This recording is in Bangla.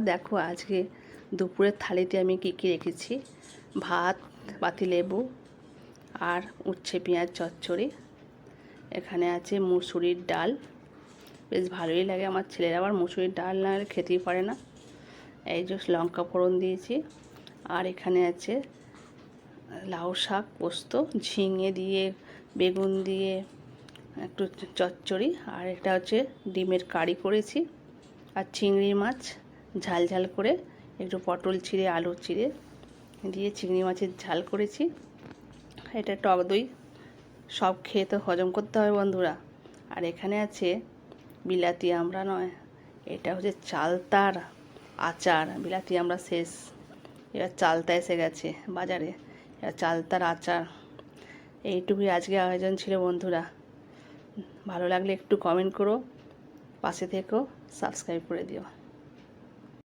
দেখো আজকে দুপুরের থালিতে আমি কী কী রেখেছি। ভাত, পাতিলেবু আর উচ্ছে পেঁয়াজ চচ্চড়ি। এখানে আছে মুসুরির ডাল, বেশ ভালোই লাগে। আমার ছেলেরা আবার মুসুরির ডাল না হলে খেতেই পারে না। এই যে লঙ্কা ফোড়ন দিয়েছি। আর এখানে আছে লাউ শাক পোস্ত, ঝিঙে দিয়ে বেগুন দিয়ে একটু চচ্চড়ি। আর এটা হচ্ছে ডিমের কারি করেছি। আর চিংড়ি মাছ ঝাল ঝাল করে, একটু পটল চিড়ে আলু চিড়ে দিয়ে চিংড়ি মাছের ঝাল করেছি। এটা টক দই। সব খেয়ে তো হজম করতে হবে বন্ধুরা। আর এখানে আছে বিলাতি আমড়া নয়, এটা হচ্ছে চালতার আচার। বিলাতি আমড়া শেষ, এবার চালতা এসে গেছে বাজারে। এবার চালতার আচার। এইটুকুই আজকে আয়োজন ছিল বন্ধুরা। ভালো লাগলে একটু কমেন্ট করো, পাশে থেকো, সাবস্ক্রাইব করে দিও।